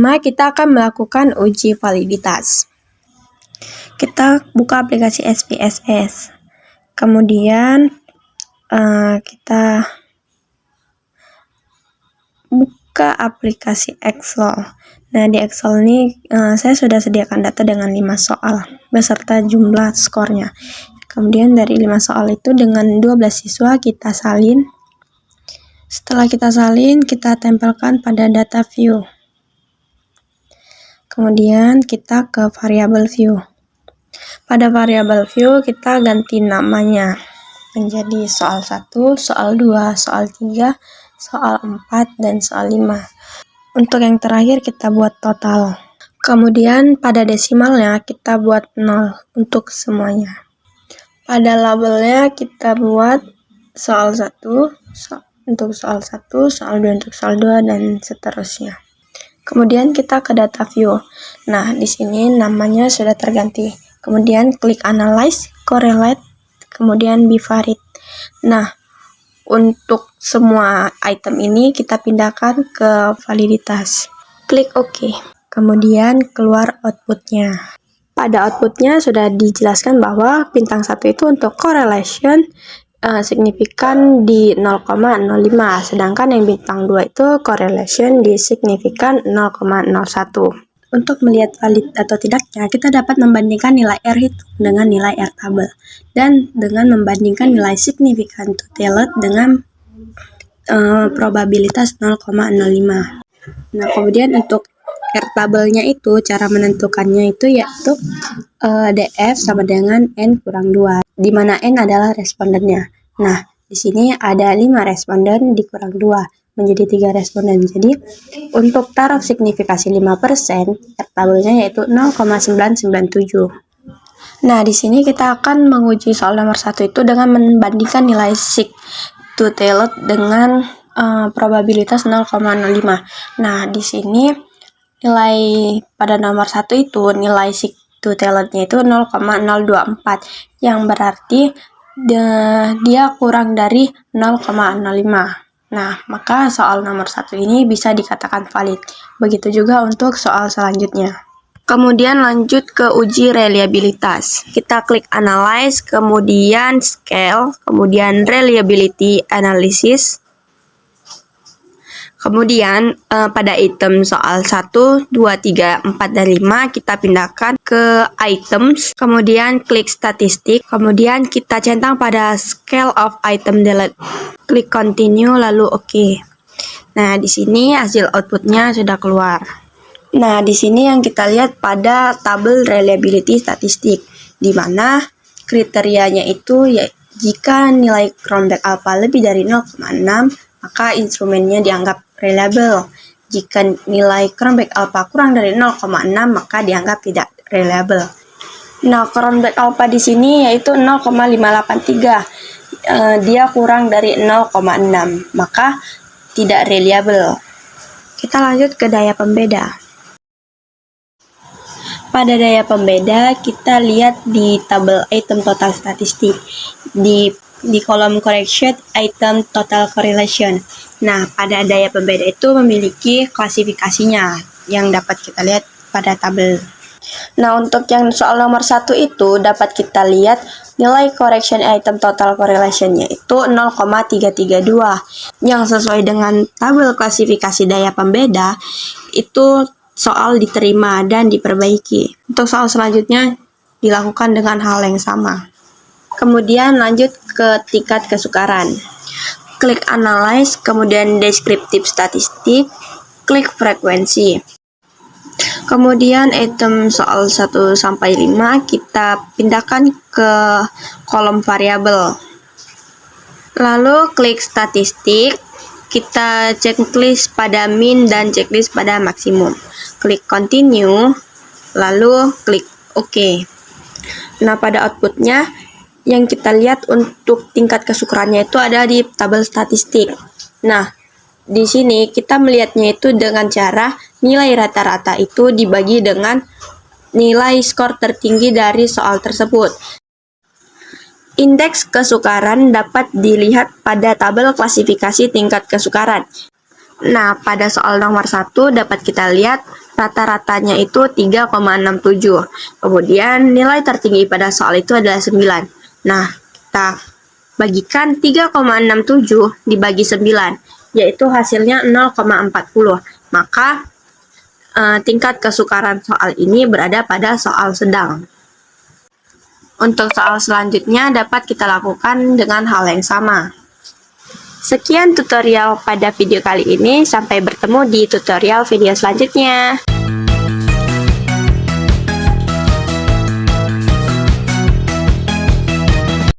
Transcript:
pertama kita akan melakukan uji validitas. Kita buka aplikasi SPSS. Kemudian kita buka aplikasi Excel. Nah, di Excel ini saya sudah sediakan data dengan 5 soal beserta jumlah skornya. Kemudian dari 5 soal itu dengan 12 siswa kita salin. Setelah kita salin, kita tempelkan pada data view. Kemudian kita ke variabel view. Pada variabel view kita ganti namanya menjadi soal 1, soal 2, soal 3, soal 4, dan soal 5. Untuk yang terakhir kita buat total. Kemudian pada desimalnya kita buat 0 untuk semuanya. Pada labelnya kita buat soal 1 untuk soal 1, soal 2 untuk soal 2, dan seterusnya. Kemudian kita ke data view. Nah, di sini namanya sudah terganti. Kemudian klik analyze, correlate, kemudian bivariate. Nah, untuk semua item ini kita pindahkan ke validitas. Klik OK. Kemudian keluar outputnya. Pada outputnya sudah dijelaskan bahwa bintang 1 itu untuk correlation signifikan di 0,05, sedangkan yang bintang 2 itu correlation di signifikan 0,01. Untuk melihat valid atau tidaknya, kita dapat membandingkan nilai R hitung dengan nilai R tabel, dan dengan membandingkan nilai signifikan two-tailed dengan probabilitas 0,05. Nah, kemudian untuk R tabelnya itu, cara menentukannya itu yaitu DF sama dengan N kurang 2, di mana N adalah respondennya. Nah, di sini ada 5 responden dikurang 2, menjadi 3 responden. Jadi, untuk taruh signifikasi 5%, R tabelnya yaitu 0,997. Nah, di sini kita akan menguji soal nomor 1 itu dengan membandingkan nilai sig two-tailed dengan probabilitas 0,05. Nah, di sini nilai pada nomor 1 itu nilai sig two-tailednya itu 0,024, yang berarti dia kurang dari 0,05. Nah, maka soal nomor 1 ini bisa dikatakan valid. Begitu juga untuk soal selanjutnya. Kemudian lanjut ke uji reliabilitas. Kita klik analyze, kemudian scale, kemudian reliability analysis. Kemudian pada item soal 1, 2, 3, 4, dan 5 kita pindahkan ke items, kemudian klik statistik, kemudian kita centang pada scale of item delete. Klik continue lalu OK. Nah, di sini hasil outputnya sudah keluar. Nah, di sini yang kita lihat pada tabel reliability statistik, di mana kriterianya itu ya jika nilai Cronbach alpha lebih dari 0,6, maka instrumennya dianggap reliable. Jika nilai Cronbach alpha kurang dari 0,6, maka dianggap tidak reliable. Nah, Cronbach alpha di sini yaitu 0,583. Dia kurang dari 0,6, maka tidak reliable. Kita lanjut ke daya pembeda. Pada daya pembeda, kita lihat di tabel item total statistik. Di kolom correction item total correlation. Nah, pada daya pembeda itu memiliki klasifikasinya yang dapat kita lihat pada tabel. Nah, untuk yang soal nomor 1 itu dapat kita lihat nilai correction item total correlation-nya itu 0,332. Yang sesuai dengan tabel klasifikasi daya pembeda itu soal diterima dan diperbaiki. Untuk soal selanjutnya dilakukan dengan hal yang sama. Kemudian lanjut ke tingkat kesukaran. Klik analyze, kemudian descriptive statistik, klik frekuensi. Kemudian item soal 1 sampai 5 kita pindahkan ke kolom variabel. Lalu klik statistik, kita checklist pada min dan checklist pada maksimum. Klik continue, lalu klik OK. Nah, pada outputnya yang kita lihat untuk tingkat kesukarannya itu ada di tabel statistik. Nah, di sini kita melihatnya itu dengan cara nilai rata-rata itu dibagi dengan nilai skor tertinggi dari soal tersebut. Indeks kesukaran dapat dilihat pada tabel klasifikasi tingkat kesukaran. Nah, pada soal nomor 1 dapat kita lihat rata-ratanya itu 3,67. Kemudian nilai tertinggi pada soal itu adalah 9. Nah, kita bagikan 3,67 dibagi 9, yaitu hasilnya 0,40. Maka tingkat kesukaran soal ini berada pada soal sedang. Untuk soal selanjutnya dapat kita lakukan dengan hal yang sama. Sekian tutorial pada video kali ini, sampai bertemu di tutorial video selanjutnya.